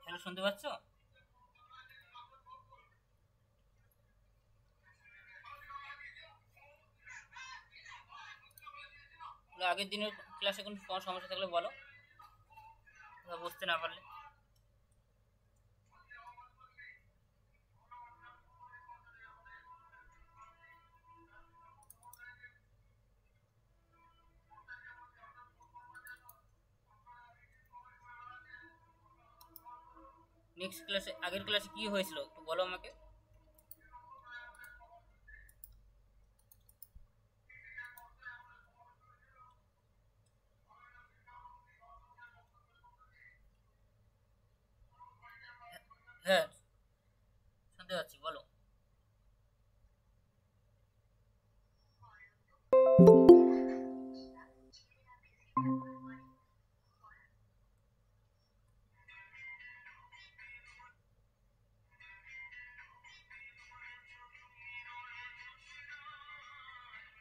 Hello, শুনতে পাচ্ছ? আগের দিনের ক্লাসে কোনো সমস্যা থাকলে বলো, বুঝতে না পারলে। নেক্সট ক্লাসে, আগের ক্লাসে কি হয়েছিল একটু বলো আমাকে। হ্যাঁ, শুনতে পাচ্ছি, বলো।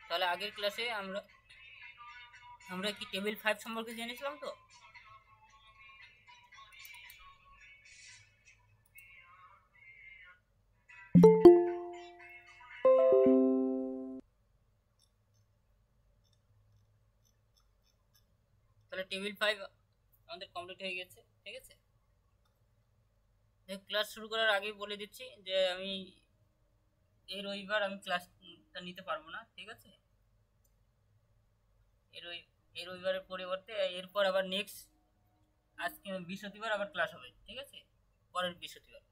তাহলে আগের ক্লাসে আমরা আমরা কি টেবিল 5 সম্পর্কে জেনেছিলাম তো? তাহলে টেবিল 5 আমাদের কমপ্লিট হয়ে গেছে, ঠিক আছে। ক্লাস শুরু করার আগেই বলে দিচ্ছি যে আমি এই রবিবার আমি ক্লাসটা নিতে পারবো না, ঠিক আছে। এই রবি এই রবিবারের পরিবর্তে এরপর আবার নেক্সট, আজকে বৃহস্পতিবার আবার ক্লাস হবে, ঠিক আছে, পরের বৃহস্পতিবার।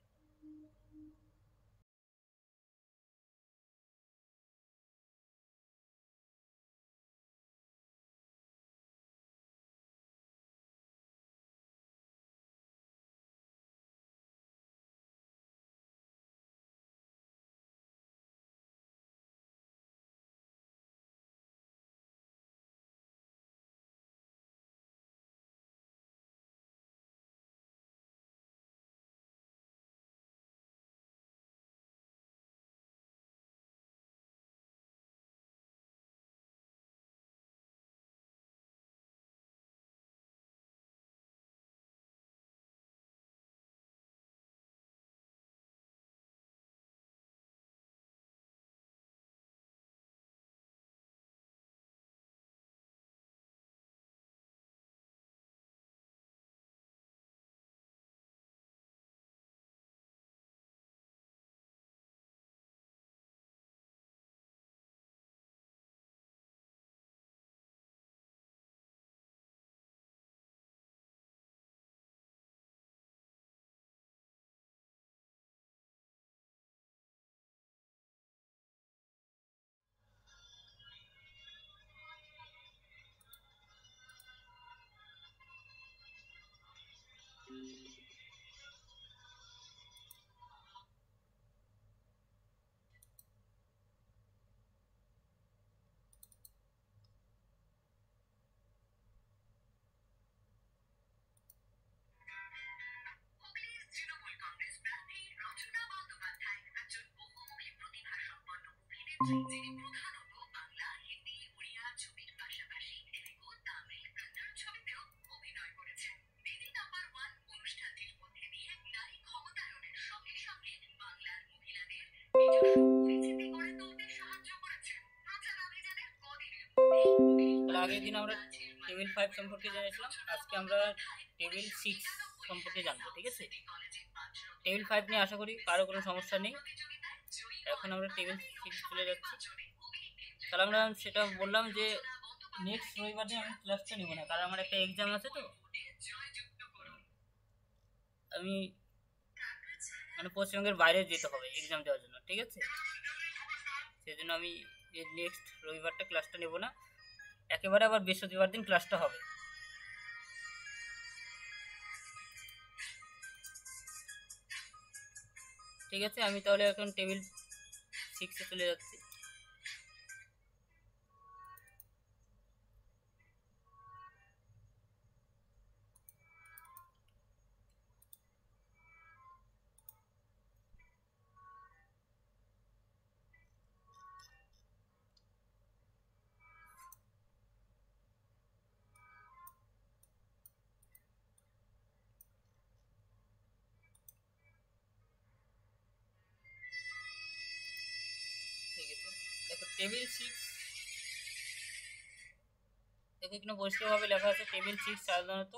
যিনি প্রধানত বাংলা, হিন্দি, উড়িয়া ছবির পাশাপাশি তেলেগু, তামিল, কন্নড় ছবিতেও অভিনয় করেছেন। দিদি নাম্বার ওয়ান অনুষ্ঠানটির মধ্যে দিয়ে নারী ক্ষমতায়নের সঙ্গে সঙ্গে বাংলার মহিলাদের নিজস্ব পরিচিতি গড়ে তুলতে সাহায্য করেছেন। প্রচারাভিযানের কদিনের মধ্যেই তাহলে আগের দিন আমরা টেবিল 5 সম্পর্কে জেনেছিলাম, আজকে আমরা টেবিল 6 সম্পর্কে জানবো, ঠিক আছে। টেবিল 5 নিয়ে আশা করি কারো কোনো সমস্যা নেই। এখন আমরা টেবিল 6 চলে যাচ্ছি। তাহলে আমরা সেটা বললাম যে নেক্সট রবিবার দিন আমি ক্লাসটা নেব না, কারণ আমার একটা এক্সাম আছে, তো আমি মানে পশ্চিমবঙ্গের বাইরে যেতে হবে এক্সাম দেওয়ার জন্য, ঠিক আছে। সেই জন্য আমি নেক্সট রবিবারটা ক্লাসটা নেব না, একেবারে আবার বৃহস্পতিবার দিন ক্লাসটা হবে। ঠিক আছে, আমি তাহলে এখন টেবিল 6-এ চলে যাচ্ছি। টেবিল 6 দেখো এখানে পরিষ্কারভাবে লেখা আছে টেবিল 6 সাধারণত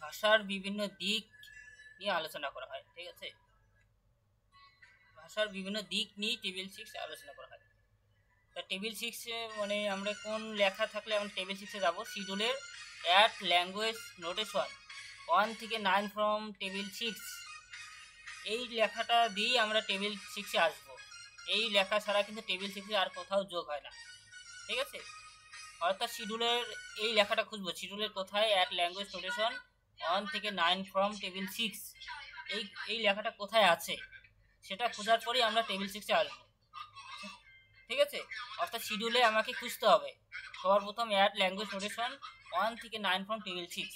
ভাষার বিভিন্ন দিক নিয়ে আলোচনা করা হয়। ঠিক আছে, ভাষার বিভিন্ন দিক নিয়ে টেবিল 6 আলোচনা করা হয়। তা টেবিল 6 মানে আমরা কোন লেখা থাকলে আমরা টেবিল 6 এ যাব, শিডিউলের অ্যাট ল্যাঙ্গুয়েজ নোটেশন 1 থেকে 9 ফ্রম টেবিল 6, এই লেখাটা দিয়েই আমরা টেবিল 6 এ আসবো। এই লেখা ছাড়া কিন্তু টেবিল 6 এ আর কোথাও যোগ হয় না। ঠিক আছে, অর্থাৎ শিডিউলের এই লেখাটা খুঁজবো, শিডিউলের কোথায় অ্যাট ল্যাঙ্গুয়েজ নোটেশন 1 থেকে 9 ফ্রম টেবিল 6, এই লেখাটা কোথায় আছে সেটা খোঁজার পরেই আমরা টেবিল 6 এ আসবো। ঠিক আছে, অর্থাৎ শিডিউলে আমাকে খুঁজতে হবে সবার প্রথম অ্যাট ল্যাঙ্গুয়েজ নোটেশন 1 থেকে 9 ফ্রম টেবিল 6,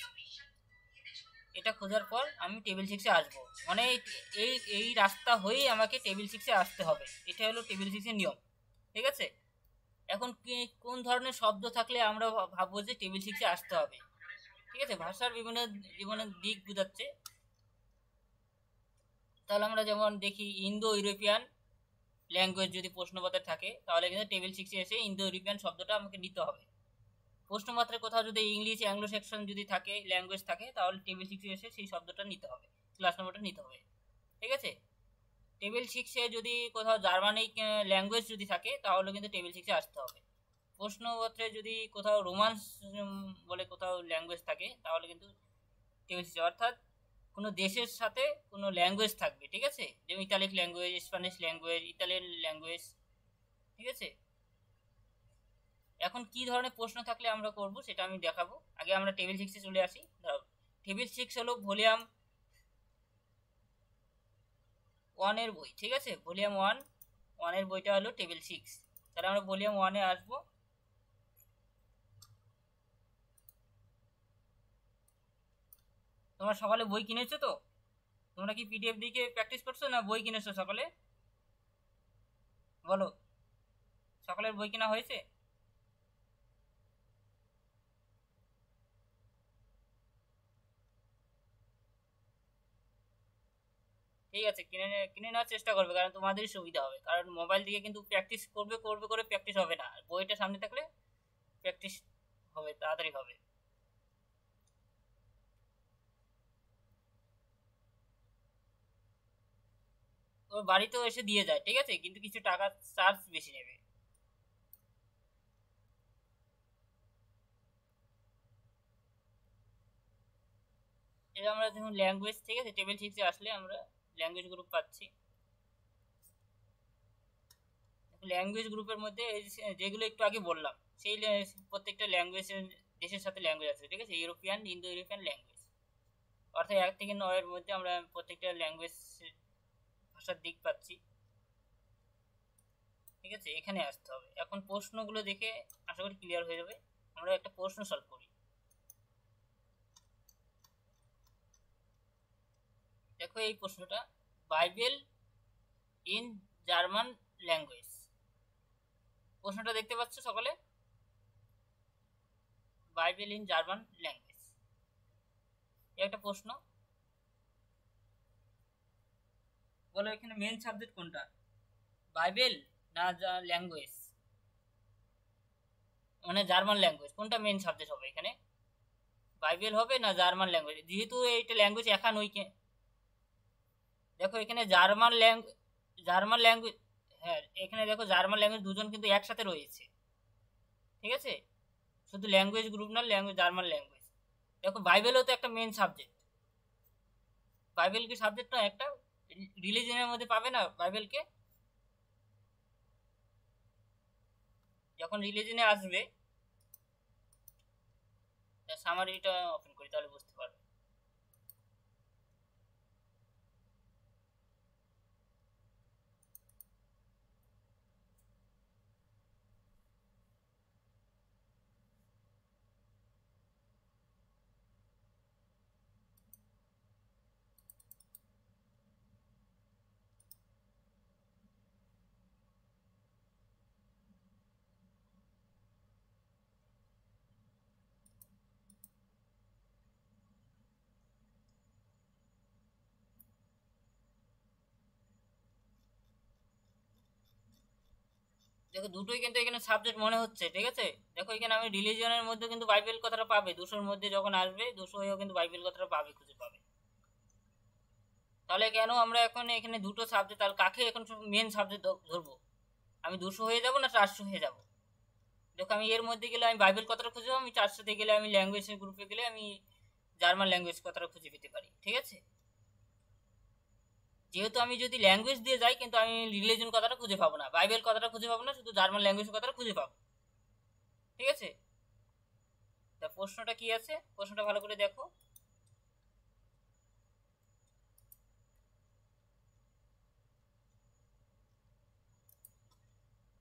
এটা খোঁজার পর আমি টেবিল 6 এ আসবো। মানে এই রাস্তা হয়েই আমাকে টেবিল 6 এ আসতে হবে, এটা হলো টেবিল 6 এর নিয়ম। ঠিক আছে, এখন কোন ধরনের শব্দ থাকলে আমরা ভাববো যে টেবিল 6 এ আসতে হবে। ঠিক আছে, ভাষার বিভিন্ন দিক বোঝাচ্ছে। তাহলে আমরা যেমন দেখি ইন্দো ইউরোপিয়ান ল্যাঙ্গুয়েজ যদি প্রশ্নপত্রে থাকে তাহলে কিন্তু টেবিল 6 এ এসে ইন্দো ইউরোপিয়ান শব্দটা আমাকে নিতে হবে। প্রশ্নপত্রে কোথাও যদি ইংলিশ অ্যাংলো সেকশন যদি থাকে, ল্যাঙ্গুয়েজ থাকে, তাহলে টেবিল 6 এ এসে সেই শব্দটা নিতে হবে, ক্লাস নম্বরটা নিতে হবে। ঠিক আছে, টেবিল 6 এ যদি কোথাও জার্মানিক ল্যাঙ্গুয়েজ যদি থাকে তাহলে কিন্তু টেবিল 6 এ আসতে হবে। প্রশ্নপত্রে যদি কোথাও রোমান্স বলে কোথাও ল্যাঙ্গুয়েজ থাকে তাহলে কিন্তু টেবিল 6 এ, অর্থাৎ কোনো দেশের সাথে কোনো ল্যাঙ্গুয়েজ থাকবে। ঠিক আছে, যেমন italic language, Spanish language, Italian language. ঠিক আছে, এখন কি ধরনের প্রশ্ন থাকলে আমরা করব সেটা আমি দেখাবো। আগে আমরা টেবিল 6 এ চলে আসি। টেবিল 6 হলো ভলিউম 1 এর বই। ঠিক আছে, ভলিউম 1 এর বইটা হলো টেবিল 6। তাহলে আমরা ভলিউম 1 এ আসবো। তোমরা সকালে বই কিনেছো তো? তোমরা কি পিডিএফ দিকে প্র্যাকটিস করছো না বই কিনেছো সকালে? বলো, সকালের বই কেনা হয়েছে? ঠিক আছে, কিনে কিনে নেওয়ার চেষ্টা করবে, কারণ তোমাদেরই সুবিধা হবে। কারণ মোবাইল দিয়ে কিন্তু প্র্যাকটিস করবে করবে করে প্র্যাকটিস হবে না, বইটা সামনে থাকলে প্র্যাকটিস হবে, তাড়াতাড়ি হবে। ওর বাড়িতেও এসে দিয়ে যায়। ঠিক আছে, কিন্তু কিছু টাকা চার্জ বেশি নেবে। এটা আমরা দেখুন ল্যাঙ্গুয়েজ। ঠিক আছে, টেবিল 6 এ আসলে আমরা ল্যাঙ্গুয়েজ গ্রুপ পাচ্ছি। ল্যাঙ্গুয়েজ গ্রুপের মধ্যে যেগুলো একটু আগে বললাম সেই প্রত্যেকটা ল্যাঙ্গুয়েজের দেশের সাথে ল্যাঙ্গুয়েজ আছে। ঠিক আছে, ইউরোপিয়ান, ইন্দো ইউরোপিয়ান ল্যাঙ্গুয়েজ, অর্থাৎ 1 থেকে 9 এর মধ্যে আমরা প্রত্যেকটা ল্যাঙ্গুয়েজ ভাষার দিক পাচ্ছি। ঠিক আছে, এখানে আসতে হবে। এখন প্রশ্নগুলো দেখে আশা করি ক্লিয়ার হয়ে যাবে। আমরা একটা প্রশ্ন সলভ করি। দেখো এই প্রশ্নটা, বাইবেল ইন জার্মান ল্যাঙ্গুয়েজ। প্রশ্নটা দেখতে পাচ্ছ সকলে? বাইবেল ইন জার্মান ল্যাঙ্গুয়েজ একটা প্রশ্ন। বলো এখানে মেন সাবজেক্ট কোনটা, বাইবেল না ল্যাঙ্গুয়েজ, মানে জার্মান ল্যাঙ্গুয়েজ? কোনটা মেন সাবজেক্ট হবে এখানে, বাইবেল হবে না জার্মান ল্যাঙ্গুয়েজ? যেহেতু এইটা ল্যাঙ্গুয়েজ একা নই। দেখো এখানে জার্মান ল্যাঙ্গুয়েজ, হ্যাঁ এখানে দেখো জার্মান ল্যাঙ্গুয়েজ দুজন কিন্তু একসাথে রয়েছে। ঠিক আছে, শুধু ল্যাঙ্গুয়েজ গ্রুপ না, ল্যাঙ্গুয়েজ জার্মান ল্যাঙ্গুয়েজ। দেখো বাইবেলও তো একটা মেন সাবজেক্ট। বাইবেল কি সাবজেক্ট না একটা? রিলিজিয়নের মধ্যে পাবে না বাইবেলকে? যখন রিলিজিয়নে আসবে, সামারিটা ওপেন করি তাহলে বুঝতে পারবে। দেখো দুটোই কিন্তু এখানে সাবজেক্ট মনে হচ্ছে, ঠিক আছে। দেখো এখানে আমি রিলিজিয়নের মধ্যে কিন্তু বাইবেল কথাটা পাবে, 200-র মধ্যে যখন আসবে 200 হয়েও কিন্তু বাইবেল কথাটা পাবে, খুঁজে পাবে। তাহলে কেন আমরা এখন এখানে দুটো সাবজেক্ট, তাহলে কাকে এখন মেন সাবজেক্ট ধরবো? আমি 200 হয়ে যাব না 400 হয়ে যাব? দেখো আমি এর মধ্যে গেলে আমি বাইবেল কথাটা খুঁজে পাবো, আমি 400-তে গেলে আমি ল্যাঙ্গুয়েজের গ্রুপে গেলে আমি জার্মান ল্যাঙ্গুয়েজ কথাটা খুঁজে পেতে পারি, ঠিক আছে। যেহেতু আমি যদি ল্যাঙ্গুয়েজ দিয়ে যাই কিন্তু আমি রিলিজন কথাটা খুঁজে পাবো না, বাইবেল কথাটা খুঁজে পাবো না, শুধু জার্মান ল্যাঙ্গুয়েজ কথাটা খুঁজে পাবো, ঠিক আছে। তা প্রশ্নটা কি আছে, প্রশ্নটা ভালো করে দেখো।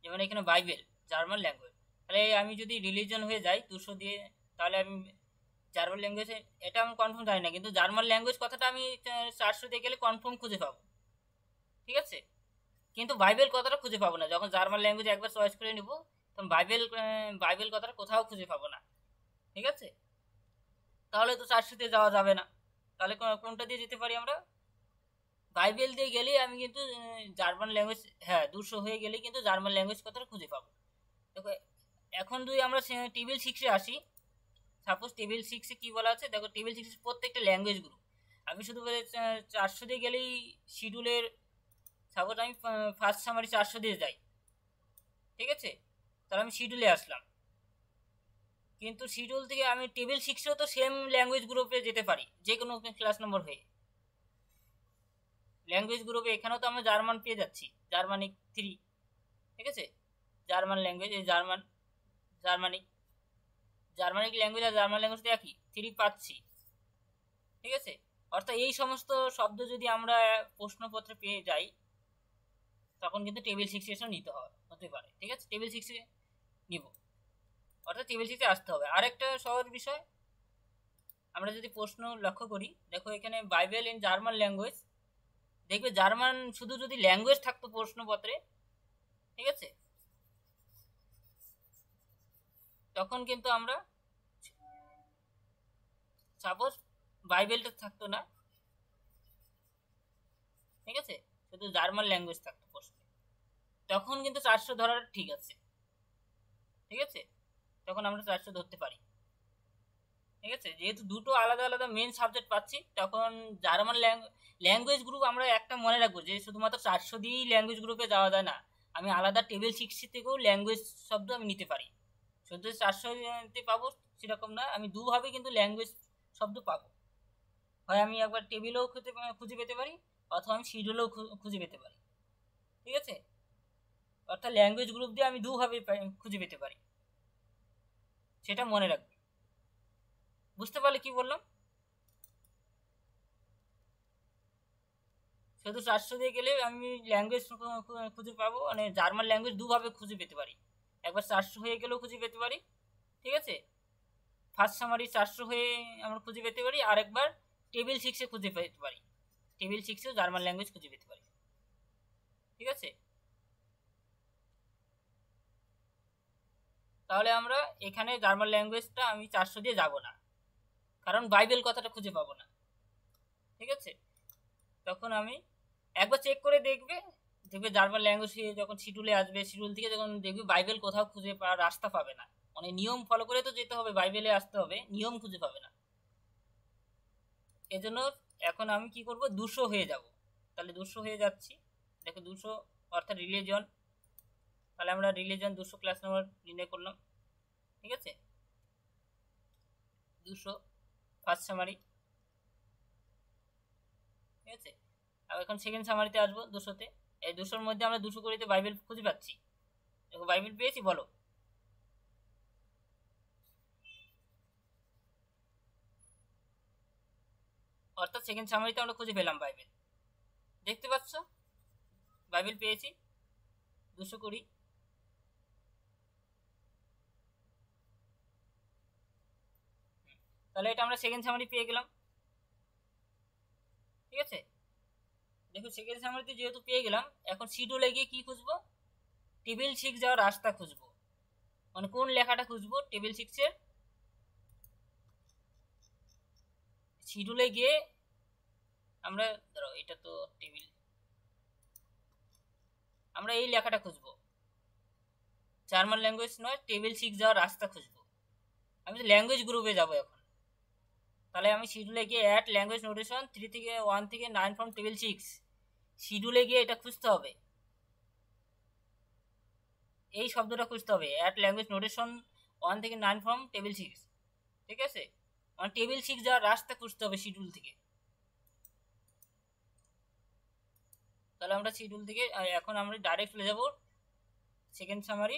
যেমন এখানে বাইবেল জার্মান ল্যাঙ্গুয়েজ, তাহলে আমি যদি রিলিজন হয়ে যাই 200 দিয়ে, তাহলে আমি জার্মান ল্যাঙ্গুয়েজ, এটা আমি কনফার্ম জানি না, কিন্তু জার্মান ল্যাঙ্গুয়েজ কথাটা আমি 400 দিয়ে গেলে কনফার্ম খুঁজে পাবো, ঠিক আছে। কিন্তু বাইবেল কথাটা খুঁজে পাবো না, যখন জার্মান ল্যাঙ্গুয়েজ একবার চয়েস করে নিব তখন বাইবেল কথাটা কোথাও খুঁজে পাবো না, ঠিক আছে। তাহলে তো 400 দিয়ে যাওয়া যাবে না, তাহলে কোনটা দিয়ে যেতে পারি আমরা? বাইবেল দিয়ে গেলেই আমি কিন্তু জার্মান ল্যাঙ্গুয়েজ, হ্যাঁ 200 হয়ে গেলেই কিন্তু জার্মান ল্যাঙ্গুয়েজ কথাটা খুঁজে পাবো। দেখো এখন যদি আমরা টেবিল 6-এ আসি, সাপোজ টেবিল 6-এ কি বলা আছে দেখো, টেবিল 6 প্রত্যেকটা ল্যাঙ্গুয়েজ গ্রুপ, আমি শুধু বলে 400 দিয়ে গেলেই শিডিউলের, সাপোজ আমি ফার্স্ট সামারি 400 দিয়ে যাই, ঠিক আছে, তাহলে আমি শিডিউলে আসলাম। কিন্তু শিডিউল থেকে আমি টেবিল 6-এও তো সেম ল্যাঙ্গুয়েজ গ্রুপে যেতে পারি, যে কোনো ক্লাস নম্বর হয়ে ল্যাঙ্গুয়েজ গ্রুপে। এখানেও তো আমরা জার্মান পেয়ে যাচ্ছি, জার্মানিক 3, ঠিক আছে। জার্মান ল্যাঙ্গুয়েজ, এই জার্মানিক ল্যাঙ্গুয়েজ আর জার্মান ল্যাঙ্গুয়েজ একই, 3 পাচ্ছি, ঠিক আছে। অর্থাৎ এই সমস্ত শব্দ যদি আমরা প্রশ্নপত্রে পেয়ে যাই তখন কিন্তু টেবিল 6 নিতে হতে পারে, ঠিক আছে। টেবিল 6-এ নিব, অর্থাৎ টেবিল 6-এ আসতে হবে। আরেকটা সহজ বিষয়, আমরা যদি প্রশ্ন লক্ষ্য করি, দেখো এখানে বাইবেল ইন জার্মান ল্যাঙ্গুয়েজ, দেখবে জার্মান শুধু যদি ল্যাঙ্গুয়েজ থাকতো প্রশ্নপত্রে, ঠিক আছে, তখন কিন্তু আমরা, সাপোজ বাইবেলটা থাকতো না, ঠিক আছে, শুধু জার্মান ল্যাঙ্গুয়েজ থাকতো প্রশ্নে, তখন কিন্তু 400 ধরার ঠিক আছে, ঠিক আছে, তখন আমরা 400 ধরতে পারি, ঠিক আছে। যেহেতু দুটো আলাদা আলাদা মেন সাবজেক্ট পাচ্ছি, তখন জার্মান ল্যাঙ্গুয়েজ গ্রুপ আমরা একটা মনে রাখবো যে শুধুমাত্র 400 দিয়েই ল্যাঙ্গুয়েজ গ্রুপে যাওয়া যায় না, আমি আলাদা টেবিল 6 থেকেও ল্যাঙ্গুয়েজ শব্দ আমি নিতে পারি, শুধু 400 তে পাবো সেরকম না, আমি দুভাবে কিন্তু ল্যাঙ্গুয়েজ শব্দ পাবো, হয় আমি একবার টেবিলেও খুঁজে পেতে পারি, অথবা আমি শিডিউলেও খুঁজে পেতে পারি, ঠিক আছে। অর্থাৎ ল্যাঙ্গুয়েজ গ্রুপ দিয়ে আমি দুভাবে খুঁজে পেতে পারি, সেটা মনে রাখবে। বুঝতে পারলে কি বললাম? শুধু 400 দিয়ে গেলে আমি ল্যাঙ্গুয়েজ খুঁজে পাবো, মানে জার্মান ল্যাঙ্গুয়েজ দুভাবে খুঁজে পেতে পারি, একবার 400 হয়ে গেলেও খুঁজে পেতে পারি, ঠিক আছে, ফার্স্ট সামারি 400 হয়ে আমরা খুঁজে পেতে পারি, আর একবার টেবিল 6-এ খুঁজে পেতে পারি, টেবিল 6-এও জার্মান ল্যাঙ্গুয়েজ খুঁজে পেতে পারি, ঠিক আছে। তাহলে আমরা এখানে জার্মান ল্যাঙ্গুয়েজটা আমি 400 দিয়ে যাব না, কারণ বাইবেল কথাটা খুঁজে পাবো না, ঠিক আছে। তখন আমি একবার চেক করে দেখবে জার্মান ল্যাঙ্গুয়েজ যখন শিডিউলে আসবে, শিডিউল থেকে যখন দেখবে বাইবেল কোথাও খুঁজে পাওয়ার রাস্তা পাবে না, মানে নিয়ম ফলো করে তো যেতে হবে, বাইবেলে আসতে হবে, নিয়ম খুঁজে পাবে না। এজন্য এখন আমি কি করব, 200 হয়ে যাব, তাহলে 200 হয়ে যাচ্ছি, দেখো 200 অর্থাৎ রিলিজন, তাহলে আমরা রিলিজন 200 ক্লাস নাম্বার নির্ণয় করলাম, ঠিক আছে। 200 ফার্স্ট সামারি, ঠিক আছে। আর এখন সেকেন্ড সামারিতে আসবো 200-তে, এই 200-র মধ্যে আমরা 200 করিতে বাইবেল খুঁজে পাচ্ছি, দেখো বাইবেল পেয়েছি, বলো। অর্থাৎ সেকেন্ড সামারিতে আমরা খুঁজে পেলাম বাইবেল, দেখতে পাচ্ছ বাইবেল পেয়েছি, 200 করি, তাহলে এটা আমরা সেকেন্ড সামারি পেয়ে গেলাম, ঠিক আছে। দেখো সেকেন্ড সামারিতে যেহেতু পেয়ে গেলাম, এখন শিডিউলে গিয়ে কি খুঁজবো, টেবিল 6 যাওয়ার রাস্তা খুঁজবো, মানে কোন লেখাটা খুঁজবো টেবিল 6-এর, শিডিউলে গিয়ে আমরা, ধরো এটা তো টেবিল, আমরা এই লেখাটা খুঁজবো, জার্মান ল্যাঙ্গুয়েজ নয়, টেবিল 6 যাওয়ার রাস্তা খুঁজবো। আমি তো ল্যাঙ্গুয়েজ গ্রুপে যাব এখন। তাহলে আমি শিডিউলে গিয়ে অ্যাড ল্যাঙ্গুয়েজ নোটেশন 3 থেকে 1 থেকে 9 ফ্রম টেবিল 6, শিডিউলে গিয়ে এটা খুঁজতে হবে, এই শব্দটা খুঁজতে হবে, অ্যাড ল্যাঙ্গুয়েজ নোটেশন 1 থেকে 9 ফ্রম টেবিল 6। ঠিক আছে, মানে টেবিল 6 যাওয়ার রাস্তা খুঁজতে হবে শিডিউল থেকে। তাহলে আমরা শিডিউল থেকে এখন আমরা ডাইরেক্ট চলে যাব সেকেন্ড সামারি।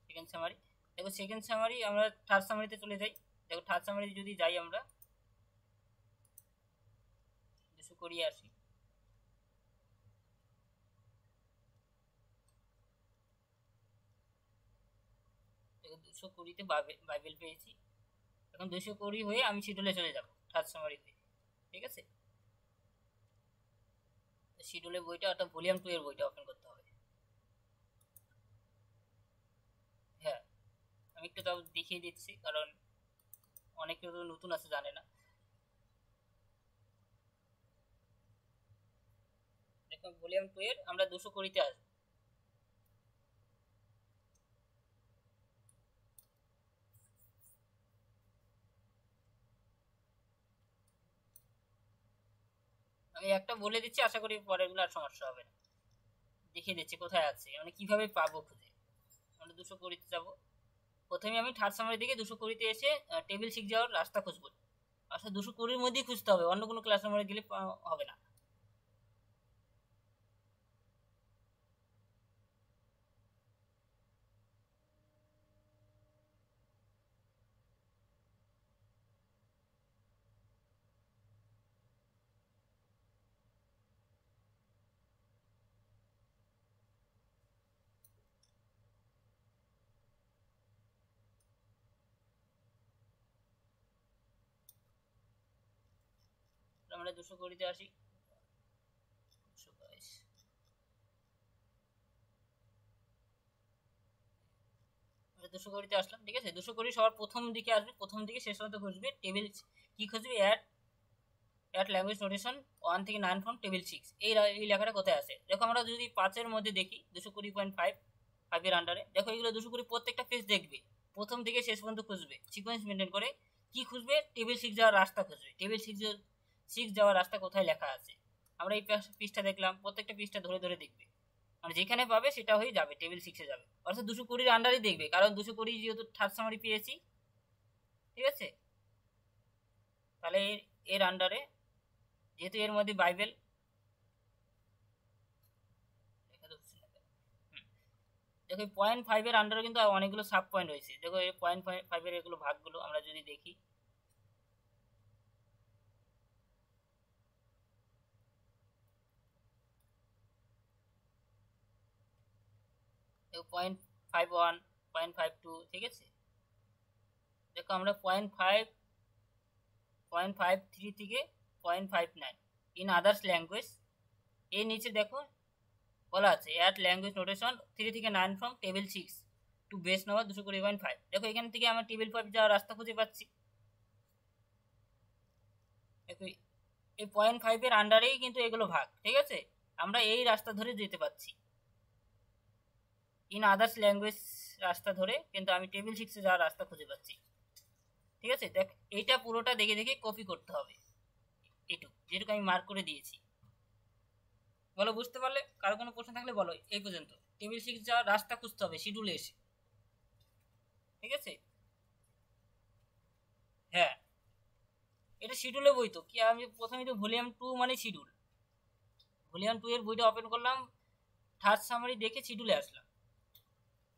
সেকেন্ড সামারি দেখো, সেকেন্ড সামারি আমরা থার্ড সামারিতে চলে যাই। দেখো থার্ড সামারি যদি যাই আমরা 200 করিয়ে আসি। দেখো 220-তে বাইবেল পেয়েছি। এখন 220 হয়ে আমি শিডিউলে চলে যাব থার্ড সামারি হয়ে। ঠিক আছে, শিডিউলের বইটা অর্থাৎ ভলিউম 2 এর বইটা ওপেন করতে হবে। হ্যাঁ, আমি একটু তাও দেখিয়ে দিচ্ছি, কারণ অনেকে তো নতুন আছে, জানে না। দেখো ভলিউম 2 এর আমরা 220-তে আসবো। আমি একটা বলে দিচ্ছি, আশা করি পরেরগুলো আর সমস্যা হবে না। দেখিয়ে দিচ্ছি কোথায় আছে, মানে কিভাবে পাবো খুঁজে। আমরা 220-তে যাবো। প্রথমে আমি থার্ড সামারি দিকে 220-তে এসে টেবিল 6 যাওয়ার রাস্তা খুঁজবো। আসলে 220-র মধ্যেই খুঁজতে হবে, অন্য কোনো ক্লাস নাম্বারে গেলে হবে না। আমরা 220-তে আসি। 222, আমরা 220-তে আসলাম। ঠিক আছে, 220 সবার প্রথম দিকে আসবে, প্রথম দিকে শেষ পর্যন্ত খুঁজবে টেবিল কি খুঁজবে, অ্যাট ল্যাঙ্গুয়েজ নোটেশন 1 থেকে 9 ফ্রম টেবিল 6। এই লেখাটা কোথায় আছে দেখো, আমরা যদি 5-এর মধ্যে দেখি 220.5 এর আন্ডারে দেখো, এগুলো 220 প্রত্যেকটা পেজ দেখবে, প্রথম থেকে শেষ পর্যন্ত খুঁজবে সিকোয়েন্স মেনটেন করে। কি খুঁজবে, টেবিল 6 যাওয়ার রাস্তা খুঁজবে। টেবিল 6 যাওয়ার রাস্তা কোথায় লেখা আছে, আমরা এই পৃষ্ঠা দেখলাম, প্রত্যেকটা পৃষ্ঠা ধরে ধরে দেখবে, মানে যেখানে পাবে সেটা হয়ে যাবে, টেবিল 6-এ যাবে। অর্থাৎ 220-র আন্ডারই দেখবে, কারণ 220 যেহেতু থার্ড সামারি পেয়েছি। ঠিক আছে, তাহলে এর আন্ডারে, যেহেতু এর মধ্যে বাইবেল দেখো, 0.5-এর আন্ডারে কিন্তু অনেকগুলো সাব পয়েন্ট রয়েছে। দেখো এই 0.5-এর এগুলো ভাগগুলো আমরা যদি দেখি, দেখো 0.51, 0.52। ঠিক আছে, দেখো আমরা 0.53 থেকে 0.59 ইন আদার্স ল্যাঙ্গুয়েজ। এর নিচে দেখো বলা আছে অ্যাট ল্যাঙ্গুয়েজ নোটেশন 3 থেকে 9 from table 6 to base number 220.5। দেখো এখান থেকে আমরা টেবিল 5 যাওয়ার রাস্তা খুঁজে পাচ্ছি। দেখো এই 0.5-এর আন্ডারেই কিন্তু এগুলো ভাগ। ঠিক আছে, আমরা এই রাস্তা ধরে যেতে পাচ্ছি, ইন আদার্স ল্যাঙ্গুয়েজ রাস্তা ধরে কিন্তু আমি টেবিল 6-এ যাওয়ার রাস্তা খুঁজে পাচ্ছি। ঠিক আছে, দেখ এইটা পুরোটা দেখে দেখে কপি করতে হবে, এটুকু যেটুকু আমি মার্ক করে দিয়েছি। বলো বুঝতে পারলে? কারো কোনো প্রশ্ন থাকলে বলো। এই পর্যন্ত টেবিল 6 যাওয়ার রাস্তা খুঁজতে হবে শিডিউলে এসে। ঠিক আছে, হ্যাঁ এটা শিডিউলে বই তো কি, আমি প্রথমে তো ভলিউম 2 মানে শিডিউল, ভলিউম 2 এর বইটা ওপেন করলাম, থার্ড সামারি দেখে শিডিউলে আসলাম।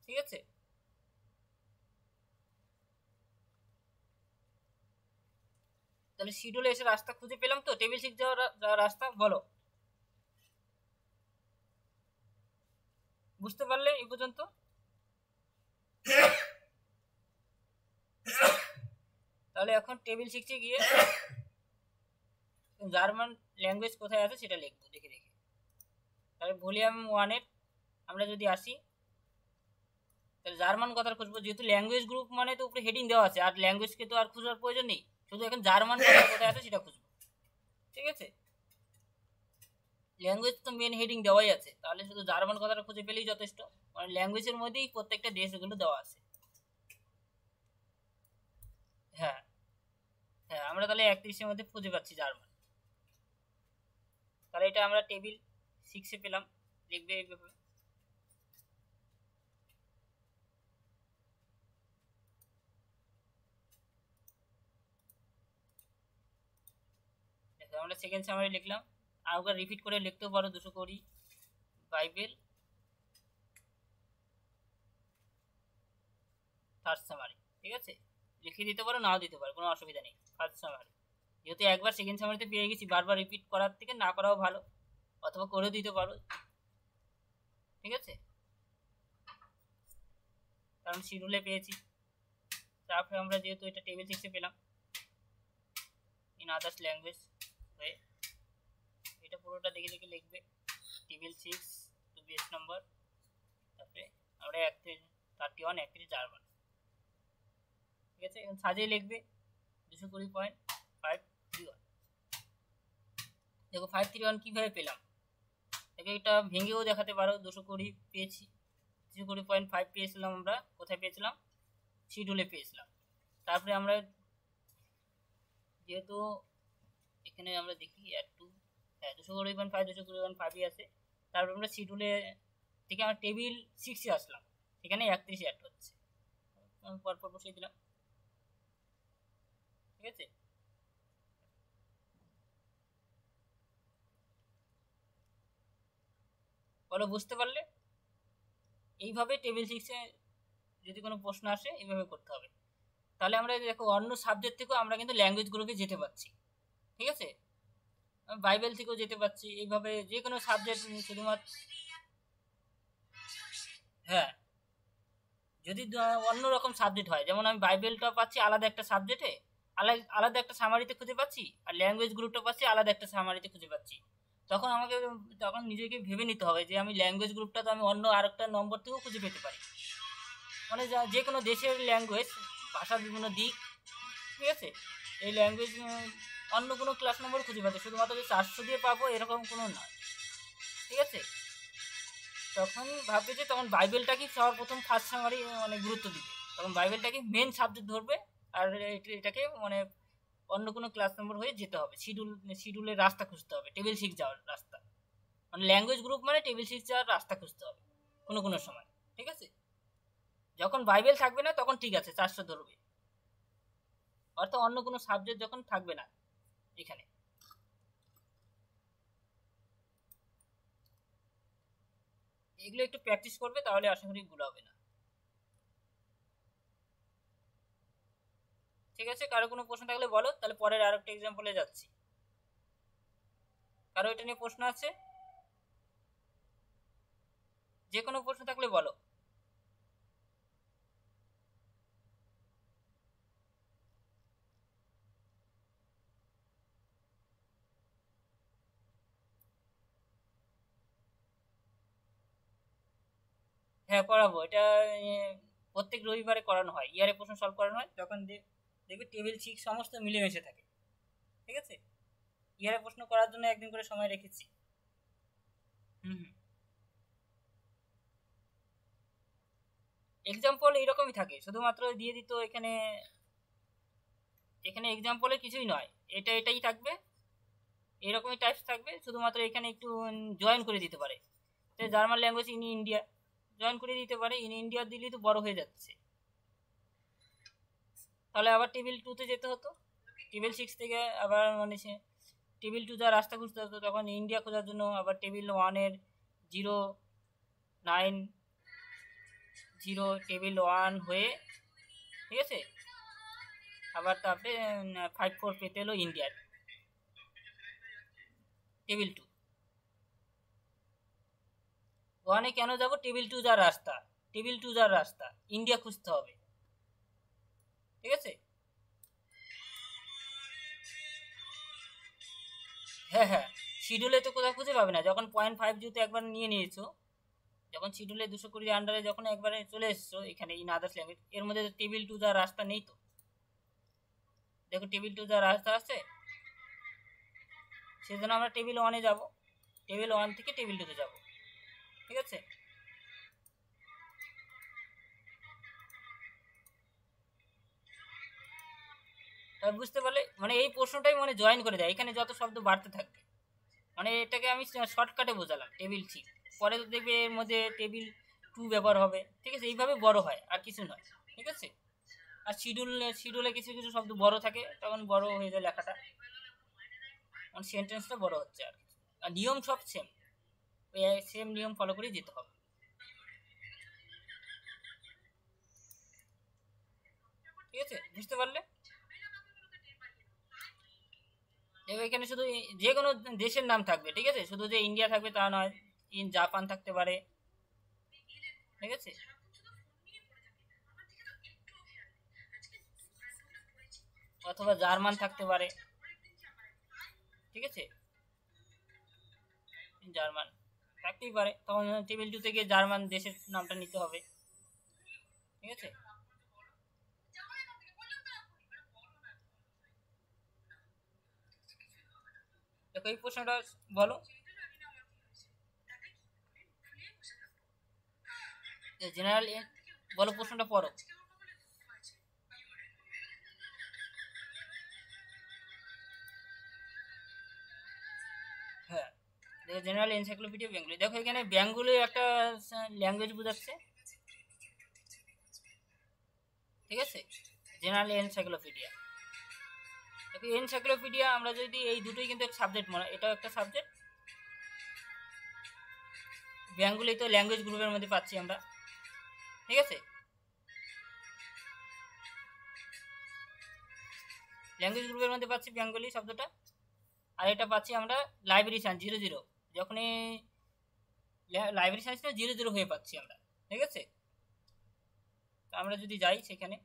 ঠিক আছে, তাহলে শিডিউলে এসে রাস্তা খুঁজে পেলাম তো, টেবিল 6 যাওয়ার রাস্তা। বলো বুঝতে পারলে এই পর্যন্ত? তাহলে এখন টেবিল 6-এ গিয়ে জার্মান ল্যাঙ্গুয়েজ কোথায় আছে সেটা লিখবো দেখে দেখে। তাহলে ভলিউম 1-এর আমরা যদি আসি, তাহলে জার্মান কথা খুঁজবো, যেহেতু ল্যাঙ্গুয়েজ গ্রুপ মানে তো উপরে হেডিং দেওয়া আছে, আর ল্যাঙ্গুয়েজকে তো আর খোঁজার প্রয়োজন নেই, শুধু এখন জার্মান কথা কোথায় আছে সেটা খুঁজবো। ঠিক আছে, ল্যাঙ্গুয়েজ তো মেন হেডিং দেওয়াই আছে, তাহলে শুধু জার্মান কথাটা খুঁজে পেলেই যথেষ্ট। মানে ল্যাঙ্গুয়েজের মধ্যেই প্রত্যেকটা দেশগুলো দেওয়া আছে। হ্যাঁ হ্যাঁ, আমরা তাহলে 31-এর মধ্যে খুঁজে পাচ্ছি জার্মান। তাহলে এটা আমরা টেবিল 6-এ পেলাম। লিখবে এইভাবে। দেখো আমরা সেকেন্ড সামারি লিখলাম, আর ওকে রিপিট করে লিখতেও পারো 220 বাইবেল থার্ড সামারি। ঠিক আছে, লিখে দিতে পারো, নাও দিতে পারো, কোনো অসুবিধা নেই। ফার্স্ট সামারি যেহেতু একবার সেকেন্ড সামারিতে পেয়ে গেছি, বারবার রিপিট করার থেকে না করাও ভালো, অথবা করে দিতে পারো। ঠিক আছে, কারণ শিডিউলে পেয়েছি। তারপরে আমরা যেহেতু এটা টেবিল 6-এ পেলাম, ইন আদার্স ল্যাঙ্গুয়েজ হয়ে এটা পুরোটা দেখে দেখে লিখবে টেবিল 6 টু বেস নাম্বার। তারপরে আমরা 31 31 জার্মান। ঠিক আছে, এখন সাজিয়ে লিখবে 220.531। দেখো 531 কীভাবে পেলাম, দেখো এটা ভেঙেও দেখাতে পারো। 220 পেয়েছি, 220.5 পেয়েছিলাম আমরা, কোথায় পেয়েছিলাম? শিডিউলে পেয়েছিলাম। তারপরে আমরা যেহেতু এখানে আমরা দেখি অ্যাড টু, হ্যাঁ 220.5 220.5ই আছে। তারপরে আমরা শিডিউলে থেকে আমরা টেবিল 6-এ আসলাম, এখানে 31 অ্যাড হচ্ছে, পরপর বসিয়ে দিলাম। ঠিক আছে, বলো বুঝতে পারলে? এইভাবে টেবিল 6-এ যদি কোনো প্রশ্ন আসে এইভাবে করতে হবে। তাহলে আমরা দেখো অন্য সাবজেক্ট থেকেও আমরা কিন্তু ল্যাঙ্গুয়েজ গ্রুপে যেতে পারছি। ঠিক আছে, বাইবেল থেকেও যেতে পারছি, এইভাবে যে কোনো সাবজেক্ট শুধুমাত্র। হ্যাঁ, যদি অন্য রকম সাবজেক্ট হয়, যেমন আমি বাইবেলটা পাচ্ছি আলাদা একটা সাবজেক্টে, আলাদা একটা সামারিতে খুঁজে পাচ্ছি, আর ল্যাঙ্গুয়েজ গ্রুপটা পাচ্ছি আলাদা একটা সামারিতে খুঁজে পাচ্ছি, তখন আমাকে তখন নিজেকে ভেবে নিতে হবে যে আমি ল্যাঙ্গুয়েজ গ্রুপটা তো আমি অন্য আরেকটা নম্বর থেকেও খুঁজে পেতে পারি। মানে যে কোনো দেশের ল্যাঙ্গুয়েজ, ভাষার বিভিন্ন দিক। ঠিক আছে, এই ল্যাঙ্গুয়েজ অন্য কোনো ক্লাস নম্বর খুঁজে পাচ্ছে, শুধুমাত্র যে 400 দিয়ে পাবো এরকম কোনো নয়। ঠিক আছে, তখন ভাববে যে তখন বাইবেলটাকে সবার প্রথম ফার্স্ট সামারি মানে গুরুত্ব দিবে, তখন বাইবেলটাকে মেন সাবজেক্ট ধরবে, আর এটাকে মানে অন্য কোনো ক্লাস নম্বর হয়ে যেতে হবে, শিডিউলের রাস্তা খুঁজতে হবে, টেবিল 6 যাওয়ার রাস্তা। মানে ল্যাঙ্গুয়েজ গ্রুপ মানে টেবিল 6 যাওয়ার রাস্তা খুঁজতে হবে কোনো কোনো সময়। ঠিক আছে, যখন বাইবেল থাকবে না তখন ঠিক আছে 400 ধরবে, অর্থাৎ অন্য কোনো সাবজেক্ট যখন থাকবে না এখানে। এগুলো একটু প্র্যাকটিস করবে, তাহলে আশা করি ভুল হবে না। ঠিক আছে, কারো কোনো প্রশ্ন থাকলে বলো, তাহলে পরের আরেকটা এক্সাম্পলে যাচ্ছি। কারো এটা নিয়ে প্রশ্ন আছে? যে কোনো প্রশ্ন থাকলে বলো। হ্যাঁ করাবো, এটা প্রত্যেক রবিবারে করানো হয়, ইয়ারে প্রশ্ন সলভ করানো হয়, তখন দেখবে টেবিল 6 সমস্ত মিলেমিশে থাকে। ঠিক আছে, ইয়ারে প্রশ্ন করার জন্য একদিন করে সময় রেখেছি। হুম হুম, এক্সাম্পল এইরকমই থাকে, শুধুমাত্র দিয়ে দিত এখানে, এখানে এক্সাম্পলে কিছুই নয়, এটাই থাকবে, এরকমই টাইপস থাকবে, শুধুমাত্র এখানে একটু জয়েন করে দিতে পারে। German language in India join করে দিতে পারে, ইন ইন্ডিয়া দিলেই তো বড় হয়ে যাচ্ছে। তাহলে আবার টেবিল 2-তে যেতে হতো, টেবিল 6 থেকে আবার মানে টেবিল 2 যা রাস্তা খুঁজতে হতো, তখন ইন্ডিয়া খোঁজার জন্য আবার টেবিল 1-এর 090 টেবিল 1 হয়ে, ঠিক আছে, আবার তারপরে 54 পেতে হলো ইন্ডিয়ার টেবিল 2। 1-এ কেন যাব? টেবিল 2 যার রাস্তা, টেবিল 2 যার রাস্তা ইন্ডিয়া খুঁজতে হবে। ঠিক আছে, হ্যাঁ হ্যাঁ, শিডিউলে তো কোথাও খুঁজে পাবে না, যখন 0.5 যেহেতু একবার নিয়ে নিয়েছো, যখন শিডিউলে 220 আন্ডারে যখন একবারে চলে এসছো এখানে ইন আদার্স ল্যাঙ্গুয়েজ, এর মধ্যে টেবিল 2 যার রাস্তা নেই তো। দেখো টেবিল 2 যার রাস্তা আছে, সেজন্য আমরা টেবিল 1-এ যাব। টেবিল 1 থেকে টেবিল 2 তে যাব, ঠিক আছে। তাহলে বুঝতে পারলে মানে এই প্রশ্নটাই মানে জয়েন করে দেয়, এখানে যত শব্দ বাড়তে থাকবে, মানে এটাকে আমি শর্টকাটে বোঝালাম টেবিল 3, পরে তো দেখবে এর মধ্যে টেবিল 2 ব্যবহার হবে, ঠিক আছে। এইভাবে বড় হয় আর কিছু নয়, ঠিক আছে। আর শিডিউলে কিছু কিছু শব্দ বড় থাকে, তখন বড় হয়ে যায় লেখাটা, মানে সেন্টেন্সটা বড় হচ্ছে আর কি। আর নিয়ম সব সেম, ওই সেম নিয়ম ফলো করেই যেতে হবে। ঠিক আছে, বুঝতে পারলে? এখানে শুধু যে কোনো দেশের নাম থাকবে, ঠিক আছে, শুধু যে ইন্ডিয়া থাকবে তা নয়, জাপান থাকতে পারে, ঠিক আছে। অথবা জার্মান থাকতে পারে, ঠিক আছে, জার্মান থাকতেই পারে, তখন টেবিল 2 থেকে জার্মান দেশের নামটা নিতে হবে, ঠিক আছে। দেখো এই প্রশ্নটা বলো, জেনারেল বলো, প্রশ্নটা পড়ো। হ্যাঁ, দেখো জেনারেল এনসাইক্লোপিডিয়া বেঙ্গলি, দেখো এখানে বেঙ্গলি একটা ল্যাঙ্গুয়েজ বোঝাচ্ছে, ঠিক আছে। জেনারেল এনসাইক্লোপিডিয়া, দেখো এনসাইক্লোপিডিয়া আমরা যদি এই দুটোই কিন্তু একটা সাবজেক্ট মনে, এটাও একটা সাবজেক্ট। বেঙ্গলি তো ল্যাঙ্গুয়েজ গ্রুপের মধ্যে পাচ্ছি আমরা, ঠিক আছে। ল্যাঙ্গুয়েজ গ্রুপের মধ্যে পাচ্ছি বেঙ্গলি শব্দটা, আর এটা পাচ্ছি আমরা লাইব্রেরি সায়েন্স 00, যখনই লাইব্রেরি সায়েন্সটা 00 হয়ে পাচ্ছি আমরা, ঠিক আছে। তো আমরা যদি যাই সেখানে,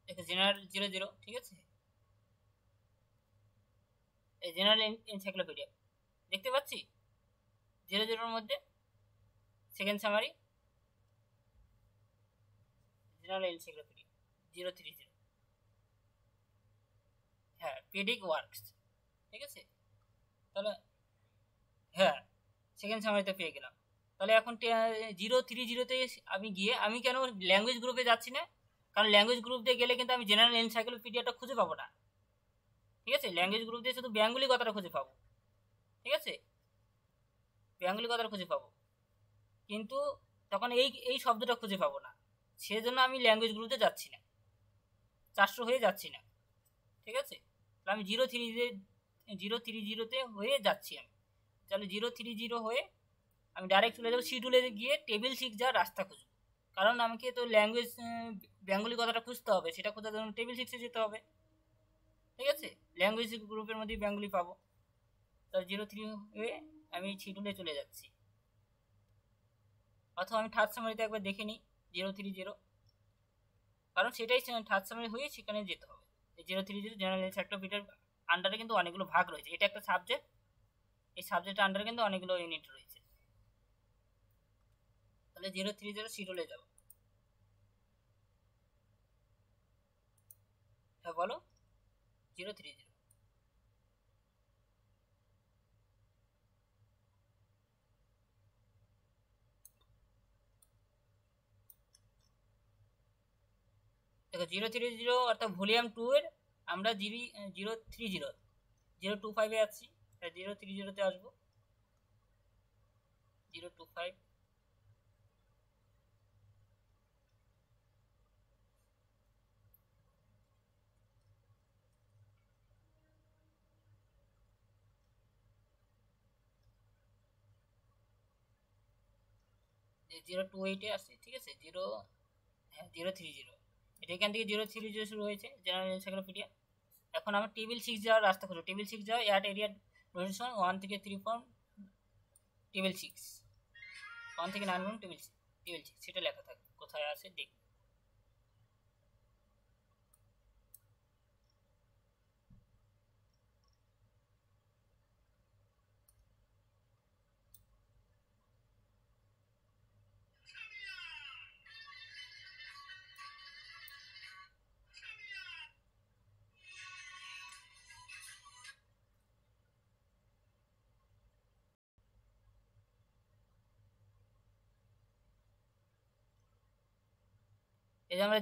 দেখো জেনারেল 00, ঠিক আছে, এই জেনারেল এনসাইক্লোপিডিয়া দেখতে পাচ্ছি 00-র মধ্যে সেকেন্ড সামারি, জেনারেল এনসাইক্লোপিডিয়া 030, হ্যাঁ, পেডিক ওয়ার্কস, ঠিক আছে। তাহলে হ্যাঁ, সেকেন্ড সামারিতে পেয়ে গেলাম। তাহলে এখন 030-তে আমি গিয়ে আমি কেন ল্যাঙ্গুয়েজ গ্রুপে যাচ্ছি না, কারণ ল্যাঙ্গুয়েজ গ্রুপ দিয়ে গেলে কিন্তু আমি জেনারেল এনসাইক্লোপিডিয়াটা খুঁজে পাবো না, ঠিক আছে। ল্যাঙ্গুয়েজ গ্রুপ দিয়ে শুধু বেঙ্গলি কথাটা খুঁজে পাবো, ঠিক আছে, বেঙ্গলি কথাটা খুঁজে পাবো, কিন্তু তখন এই এই শব্দটা খুঁজে পাবো না, সেজন্য আমি ল্যাঙ্গুয়েজ গ্রুপে যাচ্ছি না, 400 হয়ে যাচ্ছি না, ঠিক আছে। তাহলে আমি 030-তে হয়ে যাচ্ছি আমি, তাহলে 030 হয়ে আমি ডাইরেক্ট চলে যাবো শিডিউলে গিয়ে টেবিল 6 যাওয়ার রাস্তা খুঁজবো, কারণ আমাকে তো ল্যাঙ্গুয়েজ বেঙ্গলি কথাটা খুঁজতে হবে, সেটা খোঁজার জন্য টেবিল 6-এ যেতে হবে, ঠিক আছে। ল্যাঙ্গুয়েজ গ্রুপের মধ্যে বেঙ্গলি পাবো, তাহলে 03 হয়ে আমি শিডিউলে চলে যাচ্ছি। অথবা আমি থার্ড সামারিতে একবার দেখে নিই 030, কারণ সেটাই থার্ড সামারি হয়ে সেখানে যেতে হবে। 030 জেনারেল এনসাইক্লোপিডিয়ার আন্ডারে কিন্তু অনেকগুলো ভাগ রয়েছে, এটা একটা সাবজেক্ট, এই সাবজেক্টের আন্ডারে কিন্তু অনেকগুলো ইউনিট রয়েছে। তাহলে 030 শিডিউলে যাবো, হ্যাঁ বলো 030। দেখো 030 অর্থাৎ ভলিউম 2 এর আমরা 030 025-এ আছি, তাই 030-তে আসবো, 025, জিরো টু এইটে আসছে, ঠিক আছে। হ্যাঁ 030, এটা এখান থেকে 030 শুরু হয়েছে জেনারেল এনসাইক্লোপিডিয়া। এখন আমরা টেবিল 6 যাওয়ার রাস্তা খুঁজবো, টেবিল 6 যাওয়া অ্যাট এরিয়া লোকেশন 1 থেকে 3 ফর্ম টেবিল 6, 1 থেকে 9 ফর্ম টেবিল 6 সেটা লেখা থাকবে, কোথায় আছে দেখি। এই যে আমরা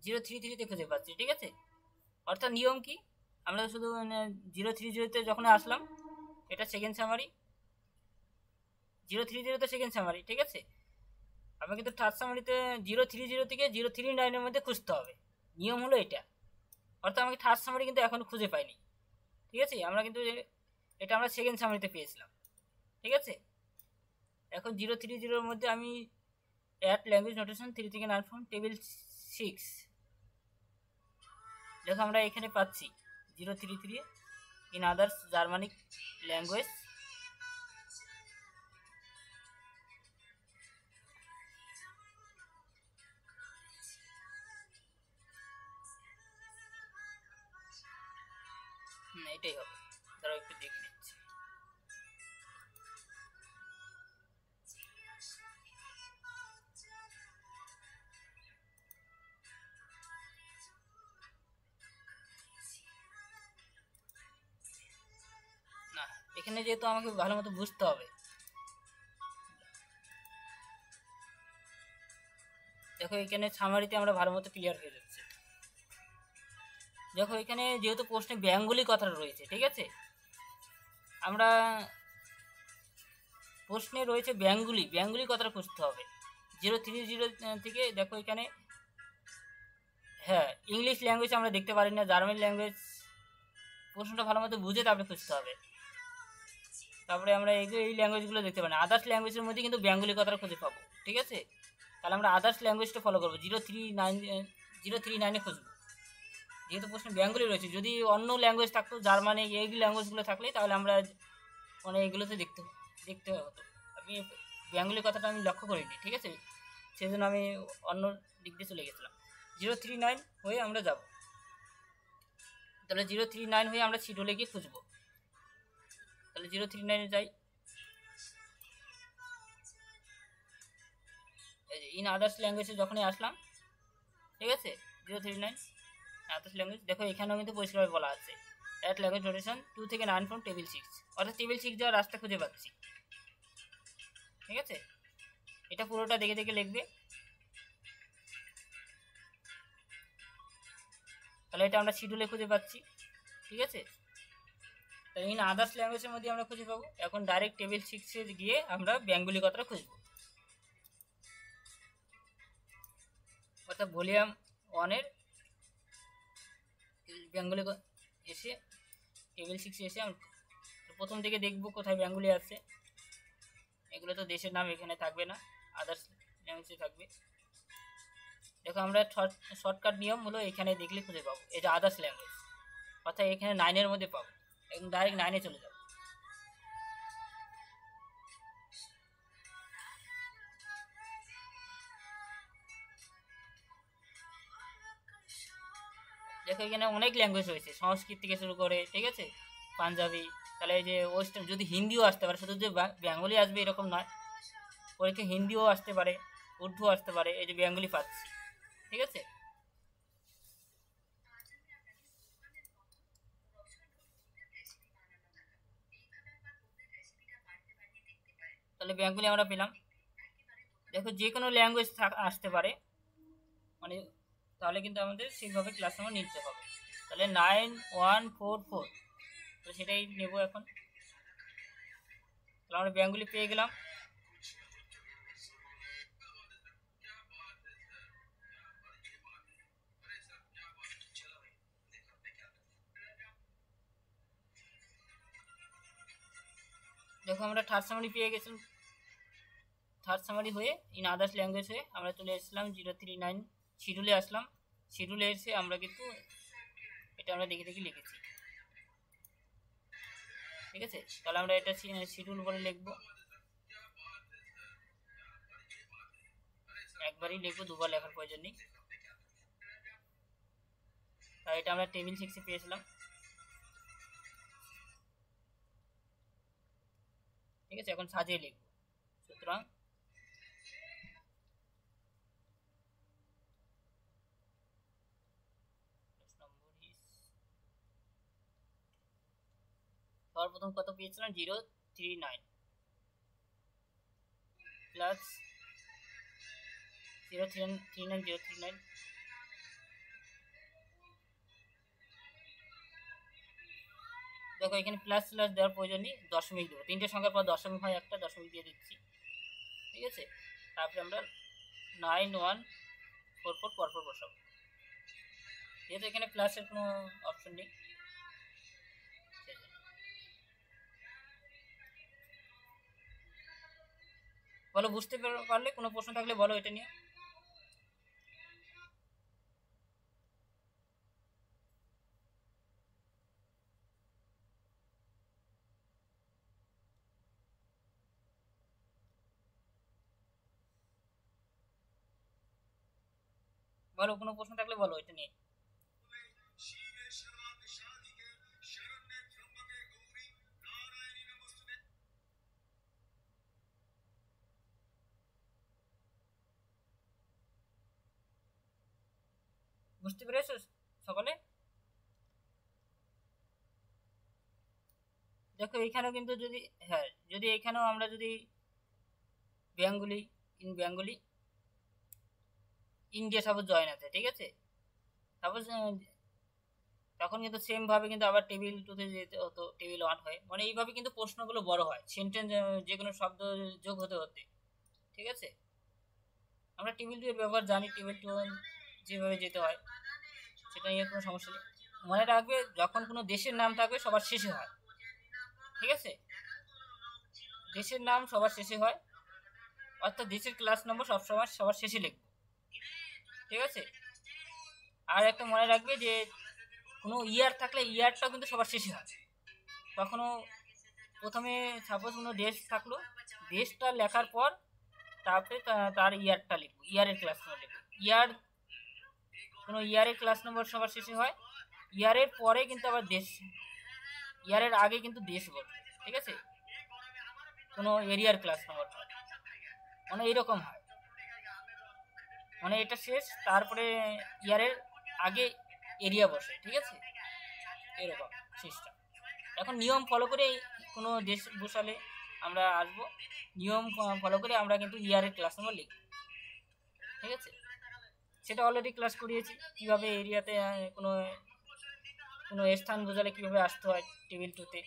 033 খুঁজে পাচ্ছি, ঠিক আছে। অর্থাৎ নিয়ম কি, আমরা শুধু 030-তে যখন আসলাম, এটা সেকেন্ড সামারি, 030 তো সেকেন্ড সামারি, ঠিক আছে। আমরা কিন্তু থার্ড সামারিতে 030 থেকে 039-এর মধ্যে খুঁজতে হবে, নিয়ম হলো এটা। অর্থাৎ আমাকে থার্ড সামারি কিন্তু এখনো খুঁজে পাইনি, ঠিক আছে। আমরা কিন্তু এটা আমরা সেকেন্ড সামারিতে পেয়েছিলাম, ঠিক আছে। এখন 030-এর মধ্যে আমি অ্যাড ল্যাঙ্গুয়েজ নোটেশন 3 থেকে 9 ফ্রম টেবিল 6, দেখো আমরা এখানে পাচ্ছি 033 ইন আদার্স জার্মানিক ল্যাঙ্গুয়েজ। এটাই হবে, তারা একটু দেখে নিচ্ছি। না, এখানে যেহেতু আমাকে ভালো মতো বুঝতে হবে, দেখো এখানে সামারিতে আমরা ভালো মতো ক্লিয়ার হয়ে যাচ্ছে। দেখো এখানে যেহেতু প্রশ্নে বেঙ্গলি কথাটা রয়েছে, ঠিক আছে, আমরা প্রশ্নে রয়েছে বেঙ্গলি কথাটা খুঁজতে হবে 030 থেকে। দেখো এখানে হ্যাঁ, ইংলিশ ল্যাঙ্গুয়েজ আমরা দেখতে পারি না, জার্মান ল্যাঙ্গুয়েজ প্রশ্নটা ভালো মতো বুঝে তারপরে খুঁজতে হবে। তারপরে আমরা এই ল্যাঙ্গুয়েজগুলো দেখতে পাই না, আদার্স ল্যাঙ্গুয়েজের মধ্যে কিন্তু বেঙ্গলি কথাটা খুঁজে পাবো, ঠিক আছে। তাহলে আমরা আদার্স ল্যাঙ্গুয়েজটা ফলো করবো, 039-এ খুঁজবো, যেহেতু প্রশ্ন বেঙ্গলি রয়েছে। যদি অন্য ল্যাঙ্গুয়েজ থাকতো, জার্মানি এই ল্যাঙ্গুয়েজগুলো থাকলে, তাহলে আমরা মানে এগুলোতে দেখতে হতো। আমি বেঙ্গলি কথাটা আমি লক্ষ্য করিনি, ঠিক আছে, সেই জন্য আমি অন্য দিক দিয়ে চলে গেছিলাম। 039 হয়ে আমরা যাব, তাহলে 039 হয়ে আমরা শিডিউলে গিয়ে খুঁজবো। তাহলে 039-এ যাই, এই যে ইন আদার্স ল্যাঙ্গুয়েজে যখনই আসলাম, ঠিক আছে, 039 আদার্স ল্যাঙ্গুয়েজ। দেখো এখানেও কিন্তু পরিষ্কারভাবে বলা আছে অ্যাট ল্যাঙ্গুয়েজ নোটেশন 2 থেকে 9 ফ্রম টেবিল 6, অর্থাৎ টেবিল 6 যাওয়ার রাস্তা খুঁজে পাচ্ছি, ঠিক আছে। এটা পুরোটা দেখে দেখে লিখবে, তাহলে এটা আমরা শিডিউলে খুঁজে পাচ্ছি, ঠিক আছে। তাই ইন আদার্স ল্যাঙ্গুয়েজের মধ্যে আমরা খুঁজে পাবো। এখন ডাইরেক্ট টেবিল 6-এ গিয়ে আমরা বেঙ্গলি কথাটা খুঁজবো, অর্থাৎ ভলিউম 1-এর বেঙ্গলি এসে টেবিল 6-এ এসে আমরা প্রথম থেকে দেখবো কোথায় বেঙ্গলি আছে। এগুলো তো দেশের নাম এখানে থাকবে না, আদার্স ল্যাঙ্গুয়েজে থাকবে। দেখো আমরা শর্টকাট নিয়ম হলো এখানে দেখলে খুঁজে পাবো, এই যে আদার্স ল্যাঙ্গুয়েজ, অর্থাৎ এখানে 9-এর মধ্যে পাবো, একদম ডাইরেক্ট 9-এ চলে যাবো। দেখো এখানে অনেক ল্যাঙ্গুয়েজ রয়েছে, সংস্কৃত থেকে শুরু করে, ঠিক আছে, পাঞ্জাবি। তাহলে এই যে ওয়েস্টার্ন, যদি হিন্দিও আসতে পারে, শুধু যে বেঙ্গলি আসবে এরকম নয়, পরীক্ষা হিন্দিও আসতে পারে, উর্দু আসতে পারে। এই যে বেঙ্গলি পাচ্ছি, ঠিক আছে। তাহলে বেঙ্গলি আমরা পেলাম। দেখো যে কোনো ল্যাঙ্গুয়েজ আসতে পারে, মানে তাহলে কিন্তু আমাদের সেইভাবে ক্লাস নাম্বার নিতে হবে। তাহলে 9144, তো সেটাই নেব এখন। তাহলে আমরা বেঙ্গলি পেয়ে গেলাম। দেখো আমরা থার্ড সামারি পেয়ে গেছিলাম, থার্ড সামারি হয়ে ইন আদার্স ল্যাঙ্গুয়েজ হয়ে আমরা চলে এসেছিলাম 039 শিডিউলে আসলাম। শিডিউলে এসে আমরা কিন্তু এটা আমরা দেখে দেখে লিখেছি, ঠিক আছে। তাহলে আমরা এটা শিডিউল বলে লিখবো, একবারই লিখবো, দুবার লেখার প্রয়োজন নেই। তাই এটা আমরা টেবিল 6-এ পেয়েছিলাম, ঠিক আছে। এখন সাজিয়ে লিখবো, সুতরাং সর্বপ্রথম কত পেয়েছিলাম 039, প্লাস 0393039। দেখো এখানে প্লাস প্লাস দেওয়ার প্রয়োজন নেই, দশমিক দেবো, তিনটে সংখ্যার পর দশমিক হয় একটা, দশমিক দিয়ে দিচ্ছি। ঠিক আছে, তারপরে আমরা 9144 পরপর বসাবো, যেহেতু এখানে প্লাসের কোনো অপশন নেই। বলো, বুঝতে পারলে? কোনো প্রশ্ন থাকলে বলো এটা নিয়ে। বলো, কোনো প্রশ্ন থাকলে বলো এটা নিয়ে। বুঝতে পেরেছো সকলে? দেখো এখানেও কিন্তু যদি, হ্যাঁ, যদি এখানেও আমরা যদি Bengali, in Bengali India suppose join আছে, ঠিক আছে, সাপোজ তখন কিন্তু সেম ভাবে কিন্তু আবার টেবিল টুতে যেতে হতো, টেবিল 1 হয়, মানে এইভাবে কিন্তু প্রশ্নগুলো বড় হয়, সেন্টেন্স যে কোনো শব্দ যোগ হতে হতে। ঠিক আছে, আমরা টেবিল 2 এর ব্যবহার জানি, টেবিল 2 যেভাবে যেতে হয় সেটা নিয়ে কোনো সমস্যা নেই। মনে রাখবে, যখন কোনো দেশের নাম থাকবে সবার শেষে হয়। ঠিক আছে, দেশের নাম সবার শেষে হয়, অর্থাৎ দেশের ক্লাস নম্বর সবসময় সবার শেষে লিখবো। ঠিক আছে, আর একটা মনে রাখবে যে কোনো ইয়ার থাকলে ইয়ারটাও কিন্তু সবার শেষে হয়। কখনো প্রথমে সাপোজ কোনো দেশ থাকলো, দেশটা লেখার পর তারপরে তার ইয়ারটা লিখবো, ইয়ারের ক্লাস নম্বর লিখবো। ইয়ার, কোনো ইয়ারের ক্লাস নম্বর সবার শেষে হয়, ইয়ারের পরে কিন্তু আবার দেশ, ইয়ারের আগে কিন্তু দেশ বলবে। ঠিক আছে, কোনো এরিয়ার ক্লাস নম্বর মানে এইরকম হয়, মানে এটা শেষ, তারপরে ইয়ারের আগে এরিয়া বসে। ঠিক আছে, এরকম সিস্টেম। এখন নিয়ম ফলো করে কোনো দেশ বসালে আমরা আসবো, নিয়ম ফলো করে আমরা কিন্তু ইয়ারের ক্লাস নম্বর লিখব। ঠিক আছে, সেটা অলরেডি ক্লাস করিয়েছি, কীভাবে এরিয়াতে কোনো কোনো স্থান বোঝালে কীভাবে আসতে হয় টেবিল 2-তে।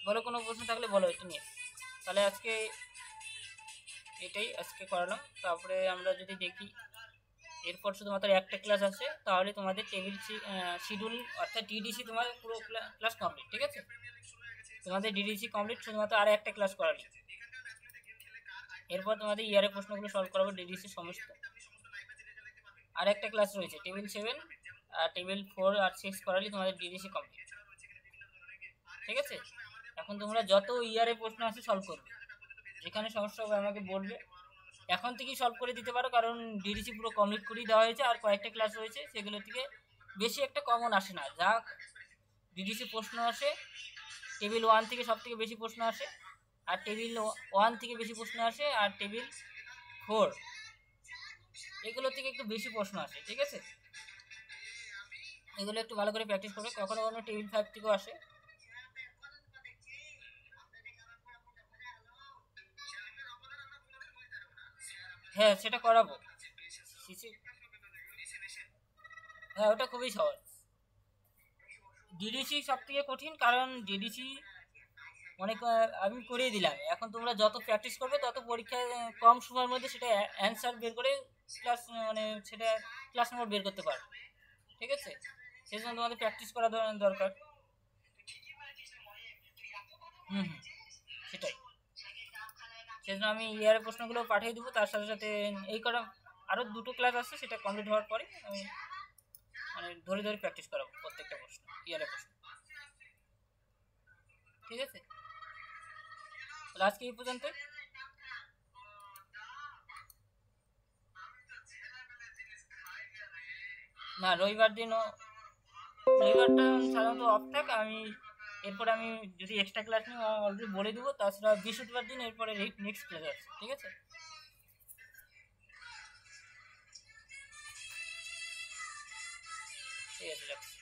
বলো, কোনো প্রশ্ন থাকলে বলো এটা নিয়ে। তাহলে আজকে এটাই আজকে করালাম। তারপরে আমরা যদি দেখি এরপর শুধুমাত্র একটা ক্লাস আছে, তাহলে তোমাদের টেবিল শিডিউল অর্থাৎ ডিডিসি তোমার পুরো ক্লাস কমপ্লিট। ঠিক আছে, তোমাদের ডিডিসি কমপ্লিট, শুধুমাত্র আর একটা ক্লাস করালি। এরপর তোমাদের ইয়ারের প্রশ্নগুলো সলভ করাবো, ডিডিসি সমস্ত। আর একটা ক্লাস রয়েছে টেবিল 7 আর টেবিল 4 আর 6 করালি তোমাদের ডিডিসি কমপ্লিট। ঠিক আছে, এখন তোমরা যত ইয়ারে প্রশ্ন আছে সলভ করবে, যেখানে সমস্যা হবে আমাকে বলবে, এখন থেকেই সলভ করে দিতে পারো, কারণ ডিডিসি পুরো কমপ্লিট করেই দেওয়া হয়েছে, আর কয়েকটা ক্লাস রয়েছে, সেগুলো থেকে বেশি একটা কমন আসে না। যা ডিডিসি প্রশ্ন আসে টেবিল 1 থেকে সব থেকে বেশি প্রশ্ন আসে, আর টেবিল 1 থেকে বেশি প্রশ্ন আসে, আর টেবিল 4 এগুলো থেকে একটু বেশি প্রশ্ন আসে। ঠিক আছে, এগুলো একটু ভালো করে প্র্যাকটিস করবে, কখনো কখনো টেবিল 5 থেকেও আসে। হ্যাঁ, সেটা করাবো, হ্যাঁ ওটা খুবই সহজ। ডিডিসি সব থেকে কঠিন, কারণ ডিডিসি অনেক আমি করিয়ে দিলাম, এখন তোমরা যত প্র্যাকটিস করবে তত পরীক্ষায় কম সময়ের মধ্যে সেটা অ্যান্সার বের করে ক্লাস মানে সেটা ক্লাস নম্বর বের করতে পারো। ঠিক আছে, সেই জন্য তোমাদের প্র্যাকটিস করা দরকার। সেটাই, সেই জন্য আমি ইয়ারের প্রশ্নগুলো পাঠিয়ে দেবো, তার সাথে সাথে এই কটা আরও দুটো ক্লাস আছে, সেটা কমপ্লিট হওয়ার পরে আমি মানে ধরে ধরে প্র্যাকটিস করাবো প্রত্যেকটা প্রশ্ন, ইয়ারের প্রশ্ন। ঠিক আছে, তাহলে আজকে এই পর্যন্ত। না, রবিবার দিনও, রবিবারটা সাধারণত অফ থাকে, আমি এরপরে আমি যদি এক্সট্রা ক্লাস নিই অলরেডি বলে দেবো। তাছাড়া বৃহস্পতিবার দিন এরপরে নেক্সট ক্লাস আছে, ঠিক আছে? ঠিক আছে, রাখছি।